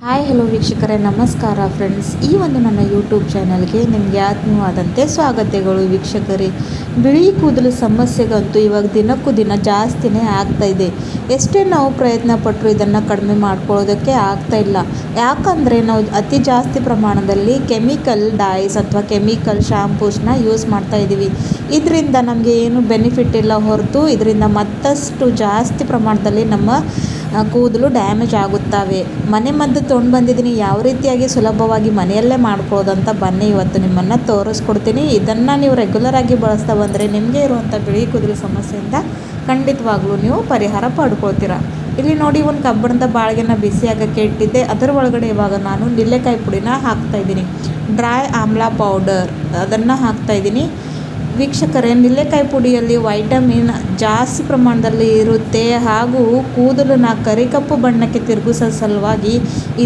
Hi hello ವೀಕ್ಷಕರೇ, ನಮಸ್ಕಾರ friends. ಈ ಒಂದು ನನ್ನ ಯೂಟ್ಯೂಬ್ ಚಾನಲ್ಗೆ ನಿಮಗೆ ಆತ್ಮೀಯವಾದಂತೆ ಸ್ವಾಗತಗಳು ವೀಕ್ಷಕರೇ. ಬಿಳಿ ಕೂದಲು ಸಮಸ್ಯೆಗಂತೂ ಇವಾಗ ದಿನಕ್ಕೂ ದಿನ ಜಾಸ್ತಿನೇ ಆಗ್ತಾ ಇದೆ. ಎಷ್ಟೇ ನಾವು ಪ್ರಯತ್ನ ಪಟ್ಟರು ಇದನ್ನು ಕಡಿಮೆ ಮಾಡ್ಕೊಳ್ಳೋದಕ್ಕೆ ಆಗ್ತಾ ಇಲ್ಲ. ಯಾಕಂದರೆ ನಾವು ಅತಿ ಜಾಸ್ತಿ ಪ್ರಮಾಣದಲ್ಲಿ ಕೆಮಿಕಲ್ ಡೈಸ್ ಅಥವಾ ಕೆಮಿಕಲ್ ಶಾಂಪೂಸ್ನ ಯೂಸ್ ಮಾಡ್ತಾ ಇದ್ದೀವಿ. ಇದರಿಂದ ನಮಗೆ ಏನು ಬೆನಿಫಿಟ್ ಇಲ್ಲ ಹೊರತು ಇದರಿಂದ ಮತ್ತಷ್ಟು ಜಾಸ್ತಿ ಪ್ರಮಾಣದಲ್ಲಿ ನಮ್ಮ ಕೂದಲು ಡ್ಯಾಮೇಜ್ ಆಗುತ್ತವೆ. ಮದ್ದು ತೊಗೊಂಡು ಬಂದಿದ್ದೀನಿ, ಯಾವ ರೀತಿಯಾಗಿ ಸುಲಭವಾಗಿ ಮನೆಯಲ್ಲೇ ಮಾಡ್ಕೊಳ್ಳೋದಂತ ಬನ್ನಿ ಇವತ್ತು ನಿಮ್ಮನ್ನು ತೋರಿಸ್ಕೊಡ್ತೀನಿ. ಇದನ್ನು ನೀವು ರೆಗ್ಯುಲರ್ ಆಗಿ ಬಳಸ್ತಾ ಬಂದರೆ ನಿಮಗೆ ಇರುವಂಥ ಬಿಳಿ ಕೂದಲು ಸಮಸ್ಯೆಯಿಂದ ಖಂಡಿತವಾಗ್ಲೂ ನೀವು ಪರಿಹಾರ ಪಡ್ಕೊಳ್ತೀರಾ. ಇಲ್ಲಿ ನೋಡಿ, ಒಂದು ಕಬ್ಬಿಣದ ಬಾಳಿಗೆನ ಬಿಸಿ ಆಗೋಕ್ಕೆ ಇಟ್ಟಿದ್ದೆ. ಅದರ ಒಳಗಡೆ ಇವಾಗ ನಾನು ನಿಲ್ಲೆಕಾಯಿ ಪುಡಿನ ಹಾಕ್ತಾಯಿದ್ದೀನಿ. ಡ್ರೈ ಆಮ್ಲಾ ಪೌಡರ್ ಅದನ್ನು ಹಾಕ್ತಾಯಿದ್ದೀನಿ. ವೀಕ್ಷಕರೇ, ನಿಲ್ಲೆಕಾಯಿ ಪುಡಿಯಲ್ಲಿ ವೈಟಮಿನ್ ಜಾಸ್ತಿ ಪ್ರಮಾಣದಲ್ಲಿ ಇರುತ್ತೆ ಹಾಗೂ ಕೂದಲನ್ನ ಕರಿಕಪ್ಪು ಬಣ್ಣಕ್ಕೆ ತಿರುಗಿಸೋ ಸಲುವಾಗಿ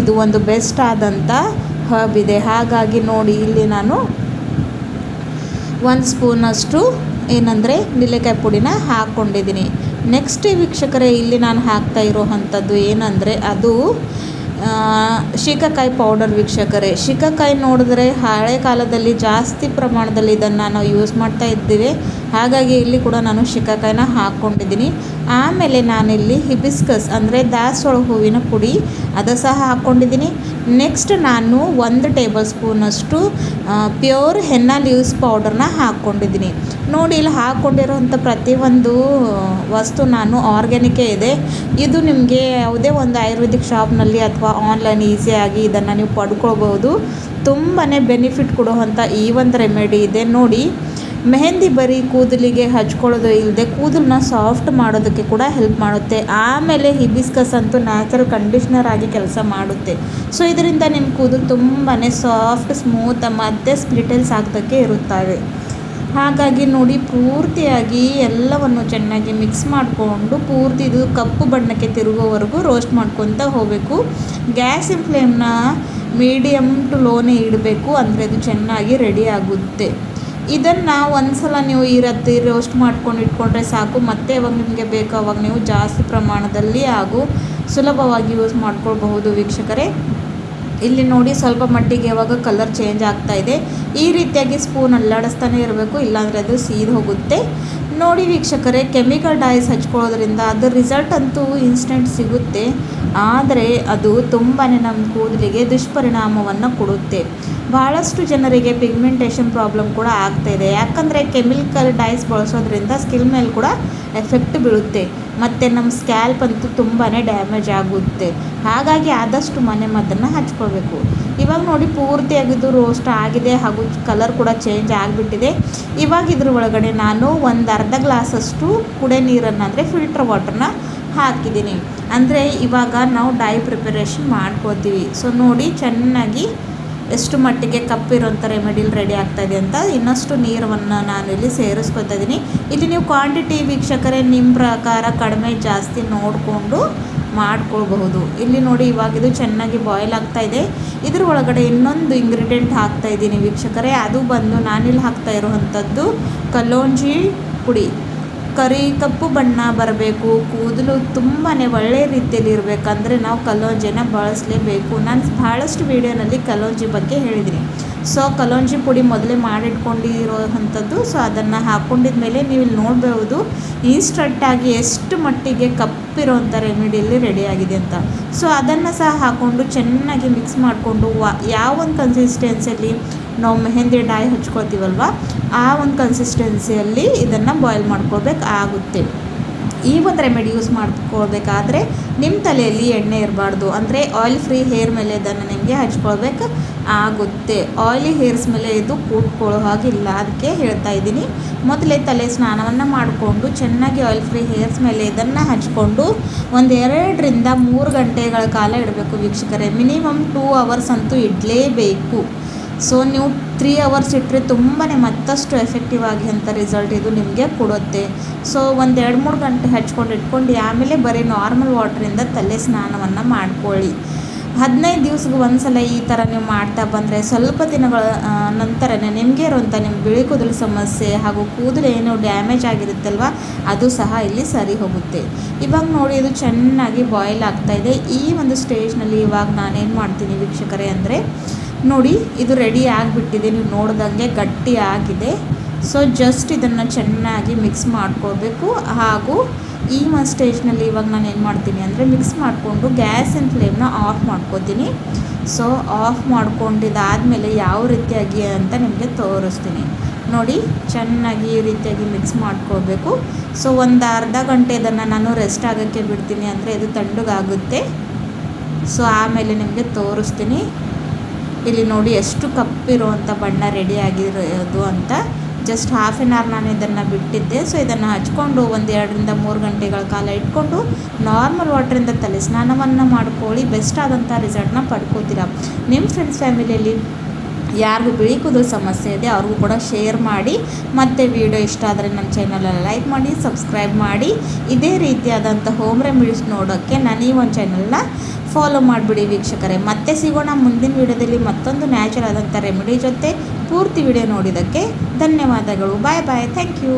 ಇದು ಒಂದು ಬೆಸ್ಟ್ ಆದಂಥ ಹರ್ಬ್ ಇದೆ. ಹಾಗಾಗಿ ನೋಡಿ, ಇಲ್ಲಿ ನಾನು 1 ಸ್ಪೂನಷ್ಟು ಏನಂದರೆ ನಿಲ್ಲೆಕಾಯಿ ಪುಡಿನ ಹಾಕ್ಕೊಂಡಿದ್ದೀನಿ. ನೆಕ್ಸ್ಟ್ ವೀಕ್ಷಕರೇ, ಇಲ್ಲಿ ನಾನು ಹಾಕ್ತಾ ಇರೋ ಅಂಥದ್ದು ಏನಂದರೆ ಅದು ಶಿಕಾಕಾಯಿ ಪೌಡರ್. ವೀಕ್ಷಕರೇ, ಶಿಕಾಕಾಯಿ ನೋಡಿದ್ರೆ ಹಳೆ ಕಾಲದಲ್ಲಿ ಜಾಸ್ತಿ ಪ್ರಮಾಣದಲ್ಲಿ ಇದನ್ನು ನಾವು ಯೂಸ್ ಮಾಡ್ತಾ ಇದ್ದೀವಿ. ಹಾಗಾಗಿ ಇಲ್ಲಿ ಕೂಡ ನಾನು ಶಿಕಾಕಾಯಿನ ಹಾಕ್ಕೊಂಡಿದ್ದೀನಿ. ಆಮೇಲೆ ನಾನಿಲ್ಲಿ ಹಿಬಿಸ್ಕಸ್ ಅಂದರೆ ದಾಸವಾಳ ಹೂವಿನ ಪುಡಿ ಅದು ಸಹ ಹಾಕ್ಕೊಂಡಿದ್ದೀನಿ. ನೆಕ್ಸ್ಟ್ ನಾನು 1 ಟೇಬಲ್ ಸ್ಪೂನಷ್ಟು ಪ್ಯೂರ್ ಹೆನ್ನಾ ಲೀವ್ಸ್ ಪೌಡರ್ನ ಹಾಕ್ಕೊಂಡಿದ್ದೀನಿ. ನೋಡಿ, ಇಲ್ಲಿ ಹಾಕ್ಕೊಂಡಿರೋಂಥ ಪ್ರತಿಯೊಂದು ವಸ್ತು ನಾನು ಆರ್ಗ್ಯಾನಿಕೇ ಇದೆ. ಇದು ನಿಮಗೆ ಯಾವುದೇ ಒಂದು ಆಯುರ್ವೇದಿಕ್ ಶಾಪ್ನಲ್ಲಿ ಅಥವಾ ಆನ್ಲೈನ್ ಈಸಿಯಾಗಿ ಇದನ್ನು ನೀವು ಪಡ್ಕೊಳ್ಬೋದು. ತುಂಬಾ ಬೆನಿಫಿಟ್ ಕೊಡುವಂಥ ಈ ಒಂದು ರೆಮಿಡಿ ಇದೆ. ನೋಡಿ, ಮೆಹಂದಿ ಬರೀ ಕೂದಲಿಗೆ ಹಚ್ಕೊಳ್ಳೋದು ಇಲ್ಲದೆ ಕೂದಲನ್ನ ಸಾಫ್ಟ್ ಮಾಡೋದಕ್ಕೆ ಕೂಡ ಹೆಲ್ಪ್ ಮಾಡುತ್ತೆ. ಆಮೇಲೆ ಹಿಬಿಸ್ಕಸ್ ಅಂತೂ ನ್ಯಾಚುರಲ್ ಕಂಡೀಷ್ನರ್ ಆಗಿ ಕೆಲಸ ಮಾಡುತ್ತೆ. ಸೊ ಇದರಿಂದ ನಿಮ್ಮ ಕೂದಲು ತುಂಬಾ ಸಾಫ್ಟ್, ಸ್ಮೂತ್ ಮತ್ತು ಸ್ಪ್ಲಿಟಲ್ಸ್ ಆಗ್ತಕ್ಕೆ ಇರುತ್ತವೆ. ಹಾಗಾಗಿ ನೋಡಿ, ಪೂರ್ತಿಯಾಗಿ ಎಲ್ಲವನ್ನು ಚೆನ್ನಾಗಿ ಮಿಕ್ಸ್ ಮಾಡಿಕೊಂಡು ಪೂರ್ತಿ ಇದು ಕಪ್ಪು ಬಣ್ಣಕ್ಕೆ ತಿರುಗೋವರೆಗೂ ರೋಸ್ಟ್ ಮಾಡ್ಕೊತ ಹೋಗಬೇಕು. ಗ್ಯಾಸಿನ ಫ್ಲೇಮ್ನ ಮೀಡಿಯಮ್ ಟು ಲೋನೇ ಇಡಬೇಕು, ಅಂದರೆ ಅದು ಚೆನ್ನಾಗಿ ರೆಡಿ ಆಗುತ್ತೆ. ಇದನ್ನು ಒಂದು ಸಲ ನೀವು ಈ ರೀತಿ ರೋಸ್ಟ್ ಮಾಡ್ಕೊಂಡು ಇಟ್ಕೊಂಡ್ರೆ ಸಾಕು. ಮತ್ತೆ ಯಾವಾಗ ನಿಮಗೆ ಬೇಕು ಅವಾಗ ನೀವು ಜಾಸ್ತಿ ಪ್ರಮಾಣದಲ್ಲಿ ಹಾಗೂ ಸುಲಭವಾಗಿ ಯೂಸ್ ಮಾಡ್ಕೊಳ್ಬಹುದು. ವೀಕ್ಷಕರೇ, ಇಲ್ಲಿ ನೋಡಿ, ಸ್ವಲ್ಪ ಮಟ್ಟಿಗೆ ಯಾವಾಗ ಕಲರ್ ಚೇಂಜ್ ಆಗ್ತಾ ಇದೆ. ಈ ರೀತಿಯಾಗಿ ಸ್ಪೂನ್ ಅಲ್ಲಾಡಿಸ್ತಾನೆ ಇರಬೇಕು, ಇಲ್ಲಾಂದರೆ ಅದು ಸೀದ್ ಹೋಗುತ್ತೆ. ನೋಡಿ ವೀಕ್ಷಕರೇ, ಕೆಮಿಕಲ್ ಡೈಸ್ ಹಚ್ಕೊಳ್ಳೋದ್ರಿಂದ ಅದರ ರಿಸಲ್ಟ್ ಅಂತೂ ಇನ್ಸ್ಟೆಂಟ್ ಸಿಗುತ್ತೆ, ಆದರೆ ಅದು ತುಂಬಾ ನಮ್ಮ ಕೂದಲಿಗೆ ದುಷ್ಪರಿಣಾಮವನ್ನು ಕೊಡುತ್ತೆ. ಭಾಳಷ್ಟು ಜನರಿಗೆ ಪಿಗ್ಮೆಂಟೇಷನ್ ಪ್ರಾಬ್ಲಮ್ ಕೂಡ ಆಗ್ತಾಯಿದೆ. ಯಾಕಂದರೆ ಕೆಮಿಕಲ್ ಡೈಸ್ ಬಳಸೋದ್ರಿಂದ ಸ್ಕಿನ್ ಮೇಲೆ ಕೂಡ ಎಫೆಕ್ಟ್ ಬೀಳುತ್ತೆ ಮತ್ತು ನಮ್ಮ ಸ್ಕ್ಯಾಲ್ಪ್ ಅಂತೂ ತುಂಬಾ ಡ್ಯಾಮೇಜ್ ಆಗುತ್ತೆ. ಹಾಗಾಗಿ ಆದಷ್ಟು ಮದ್ದನ್ನು ಹಚ್ಕೊಳ್ಬೇಕು. ಇವಾಗ ನೋಡಿ, ಪೂರ್ತಿಯಾಗಿದ್ದು ರೋಸ್ಟ್ ಆಗಿದೆ ಹಾಗೂ ಕಲರ್ ಕೂಡ ಚೇಂಜ್ ಆಗಿಬಿಟ್ಟಿದೆ. ಇವಾಗ ಇದ್ರ ಒಳಗಡೆ ನಾನು ಒಂದು ಅರ್ಧ ಗ್ಲಾಸಷ್ಟು ಕುಡಿಯೋ ನೀರನ್ನು ಅಂದರೆ ಫಿಲ್ಟರ್ ವಾಟರ್ನ ಹಾಕಿದ್ದೀನಿ. ಅಂದರೆ ಇವಾಗ ನಾವು ಡೈ ಪ್ರಿಪರೇಷನ್ ಮಾಡ್ಕೋತೀವಿ. ಸೊ ನೋಡಿ, ಚೆನ್ನಾಗಿ ಎಷ್ಟು ಮಟ್ಟಿಗೆ ಕಪ್ಪಿರೋಂಥ ರೆಮಿಡಿಲ್ ರೆಡಿ ಆಗ್ತಾಯಿದೆ ಅಂತ ಇನ್ನಷ್ಟು ನೀರನ್ನು ನಾನಿಲ್ಲಿ ಸೇರಿಸ್ಕೊತಾ ಇದ್ದೀನಿ. ಇಲ್ಲಿ ನೀವು ಕ್ವಾಂಟಿಟಿ ವೀಕ್ಷಕರೇ ನಿಮ್ಮ ಪ್ರಕಾರ ಕಡಿಮೆ ಜಾಸ್ತಿ ನೋಡಿಕೊಂಡು ಮಾಡ್ಕೊಳ್ಬಹುದು. ಇಲ್ಲಿ ನೋಡಿ, ಇವಾಗಿದು ಚೆನ್ನಾಗಿ ಬಾಯ್ಲ್ ಆಗ್ತಾಯಿದೆ. ಇದ್ರ ಒಳಗಡೆ ಇನ್ನೊಂದು ಇಂಗ್ರೀಡಿಯೆಂಟ್ ಹಾಕ್ತಾಯಿದ್ದೀನಿ ವೀಕ್ಷಕರೇ. ಅದು ಬಂದು ನಾನಿಲ್ಲಿ ಹಾಕ್ತಾ ಇರುವಂಥದ್ದು ಕಲೋಂಜಿ ಪುಡಿ. ಕರಿ ಕಪ್ಪು ಬಣ್ಣ ಬರಬೇಕು, ಕೂದಲು ತುಂಬಾ ಒಳ್ಳೆಯ ರೀತಿಯಲ್ಲಿ ಇರಬೇಕಂದ್ರೆ ನಾವು ಕಲೋಂಜಿನ ಬಳಸಲೇಬೇಕು. ನಾನು ಭಾಳಷ್ಟು ವೀಡಿಯೋನಲ್ಲಿ ಕಲೋಂಜಿ ಬಗ್ಗೆ ಹೇಳಿದ್ದೀನಿ. ಸೊ ಕಲೋಂಜಿ ಪುಡಿ ಮೊದಲೇ ಮಾಡಿಟ್ಕೊಂಡಿರೋವಂಥದ್ದು. ಸೊ ಅದನ್ನು ಹಾಕ್ಕೊಂಡಿದ ಮೇಲೆ ನೀವು ಇಲ್ಲಿ ನೋಡ್ಬೋದು ಇನ್ಸ್ಟಂಟಾಗಿ ಎಷ್ಟು ಮಟ್ಟಿಗೆ ಕಪ್ಪಿರೋಂಥ ರೆಮಿಡಿಯಲ್ಲಿ ರೆಡಿಯಾಗಿದೆ ಅಂತ. ಸೊ ಅದನ್ನು ಸಹ ಹಾಕ್ಕೊಂಡು ಚೆನ್ನಾಗಿ ಮಿಕ್ಸ್ ಮಾಡಿಕೊಂಡು ಯಾವ ಒಂದು ಕನ್ಸಿಸ್ಟೆನ್ಸಿಯಲ್ಲಿ ನಾವು ಮೆಹಂದಿ ಡೈ ಹಚ್ಕೊಳ್ತೀವಲ್ವ ಆ ಒಂದು ಕನ್ಸಿಸ್ಟೆನ್ಸಿಯಲ್ಲಿ ಇದನ್ನು ಬಾಯ್ಲ್ ಮಾಡ್ಕೊಳ್ಬೇಕಾಗುತ್ತೆ. ಈ ಒಂದು ರೆಮಿಡಿ ಯೂಸ್ ಮಾಡ್ಕೊಳ್ಬೇಕಾದ್ರೆ ನಿಮ್ಮ ತಲೆಯಲ್ಲಿ ಎಣ್ಣೆ ಇರಬಾರ್ದು, ಅಂದರೆ ಆಯಿಲ್ ಫ್ರೀ ಹೇರ್ ಮೇಲೆ ಇದನ್ನು ನಿಮಗೆ ಹಚ್ಕೊಳ್ಬೇಕು ಆಗುತ್ತೆ. ಆಯಿಲಿ ಹೇರ್ಸ್ ಮೇಲೆ ಇದು ಕೂತ್ಕೊಳ್ಳೋ ಹಾಗಿಲ್ಲ, ಅದಕ್ಕೆ ಹೇಳ್ತಾ ಇದ್ದೀನಿ. ಮೊದಲೇ ತಲೆ ಸ್ನಾನವನ್ನು ಮಾಡಿಕೊಂಡು ಚೆನ್ನಾಗಿ ಆಯಿಲ್ ಫ್ರೀ ಹೇರ್ಸ್ ಮೇಲೆ ಇದನ್ನು ಹಚ್ಕೊಂಡು 2 ರಿಂದ 3 ಗಂಟೆಗಳ ಕಾಲ ಇಡಬೇಕು ವೀಕ್ಷಕರೇ. ಮಿನಿಮಮ್ 2 ಅವರ್ಸ್ ಅಂತೂ ಇಡಲೇಬೇಕು. ಸೊ ನೀವು 3 ಅವರ್ಸ್ ಇಟ್ಟರೆ ತುಂಬಾ ಮತ್ತಷ್ಟು ಎಫೆಕ್ಟಿವ್ ಆಗಿ ಅಂತ ರಿಸಲ್ಟ್ ಇದು ನಿಮಗೆ ಕೊಡುತ್ತೆ. ಸೊ 2-3 ಗಂಟೆ ಹಚ್ಕೊಂಡು ಇಟ್ಕೊಂಡು ಆಮೇಲೆ ಬರೀ ನಾರ್ಮಲ್ ವಾಟ್ರಿಂದ ತಲೆ ಸ್ನಾನವನ್ನು ಮಾಡ್ಕೊಳ್ಳಿ. 15 ದಿವ್ಸಕ್ಕೆ ಒಂದು ಸಲ ಈ ಥರ ನೀವು ಮಾಡ್ತಾ ಬಂದರೆ ಸ್ವಲ್ಪ ದಿನಗಳ ನಂತರನೇ ನಿಮಗೆ ಇರುವಂಥ ನಿಮ್ಮ ಬಿಳಿ ಕೂದಲು ಸಮಸ್ಯೆ ಹಾಗೂ ಕೂದಲು ಏನು ಡ್ಯಾಮೇಜ್ ಆಗಿರುತ್ತಲ್ವ ಅದು ಸಹ ಇಲ್ಲಿ ಸರಿ ಹೋಗುತ್ತೆ. ಇವಾಗ ನೋಡಿ ಇದು ಚೆನ್ನಾಗಿ ಬಾಯ್ಲ್ ಆಗ್ತಾಯಿದೆ. ಈ ಒಂದು ಸ್ಟೇಜ್ನಲ್ಲಿ ಇವಾಗ ನಾನೇನು ಮಾಡ್ತೀನಿ ವೀಕ್ಷಕರೇ ಅಂದರೆ ನೋಡಿ ಇದು ರೆಡಿ ಆಗಿಬಿಟ್ಟಿದೆ. ನೀವು ನೋಡ್ದಂಗೆ ಗಟ್ಟಿ ಆಗಿದೆ. ಸೊ ಜಸ್ಟ್ ಇದನ್ನು ಚೆನ್ನಾಗಿ ಮಿಕ್ಸ್ ಮಾಡ್ಕೊಳ್ಬೇಕು. ಹಾಗೂ ಈ ಒಂದು ಸ್ಟೇಜ್ನಲ್ಲಿ ಇವಾಗ ನಾನು ಏನು ಮಾಡ್ತೀನಿ ಅಂದರೆ ಮಿಕ್ಸ್ ಮಾಡಿಕೊಂಡು ಗ್ಯಾಸಿನ ಫ್ಲೇಮ್ನ ಆಫ್ ಮಾಡ್ಕೋತೀನಿ. ಸೊ ಆಫ್ ಮಾಡ್ಕೊಂಡಿದ್ದಾದಮೇಲೆ ಯಾವ ರೀತಿಯಾಗಿ ಅಂತ ನಿಮಗೆ ತೋರಿಸ್ತೀನಿ ನೋಡಿ. ಚೆನ್ನಾಗಿ ಈ ರೀತಿಯಾಗಿ ಮಿಕ್ಸ್ ಮಾಡ್ಕೊಳ್ಬೇಕು. ಸೊ ಒಂದು ಅರ್ಧ ಗಂಟೆ ಇದನ್ನು ನಾನು ರೆಸ್ಟ್ ಆಗೋಕ್ಕೆ ಬಿಡ್ತೀನಿ, ಅಂದರೆ ಇದು ತಣ್ಣಗಾಗುತ್ತೆ. ಸೊ ಆಮೇಲೆ ನಿಮಗೆ ತೋರಿಸ್ತೀನಿ. ಇಲ್ಲಿ ನೋಡಿ ಎಷ್ಟು ಕಪ್ಪಿರುವಂಥ ಬಣ್ಣ ರೆಡಿ ಆಗಿರೋದು ಅಂತ. ಜಸ್ಟ್ ಹಾಫ್ ಆನ್ ಅವರ್ ನಾನು ಇದನ್ನು ಬಿಟ್ಟಿದ್ದೆ. ಸೊ ಇದನ್ನು ಹಚ್ಕೊಂಡು ಒಂದು 2 ರಿಂದ 3 ಗಂಟೆಗಳ ಕಾಲ ಇಟ್ಕೊಂಡು ನಾರ್ಮಲ್ ವಾಟ್ರಿಂದ ತಲೆ ಸ್ನಾನವನ್ನು ಮಾಡ್ಕೊಳ್ಳಿ. ಬೆಸ್ಟ್ ಆದಂಥ ರಿಸಲ್ಟ್ನ ಪಡ್ಕೋತೀರ. ನಿಮ್ಮ ಫ್ರೆಂಡ್ಸ್ ಫ್ಯಾಮಿಲಿಯಲ್ಲಿ ಯಾರಿಗೂ ಬಿಳಿ ಕೂದಲು ಸಮಸ್ಯೆ ಇದೆ ಅವ್ರಿಗೂ ಕೂಡ ಶೇರ್ ಮಾಡಿ. ಮತ್ತು ವಿಡಿಯೋ ಇಷ್ಟ ಆದರೆ ನನ್ನ ಚಾನಲನ್ನು ಲೈಕ್ ಮಾಡಿ, ಸಬ್ಸ್ಕ್ರೈಬ್ ಮಾಡಿ. ಇದೇ ರೀತಿಯಾದಂಥ ಹೋಮ್ ರೆಮಿಡೀಸ್ ನೋಡೋಕ್ಕೆ ನಾನು ಈ ಒಂದು ಚಾನಲ್ನ ಫಾಲೋ ಮಾಡಿಬಿಡಿ ವೀಕ್ಷಕರೇ. ಮತ್ತೆ ಸಿಗೋಣ ಮುಂದಿನ ವಿಡಿಯೋದಲ್ಲಿ ಮತ್ತೊಂದು ನ್ಯಾಚುರಲ್ ಆದಂಥ ರೆಮಿಡಿ ಜೊತೆ. ಪೂರ್ತಿ ವಿಡಿಯೋ ನೋಡಿದ್ದಕ್ಕೆ ಧನ್ಯವಾದಗಳು. Bye bye. Thank you.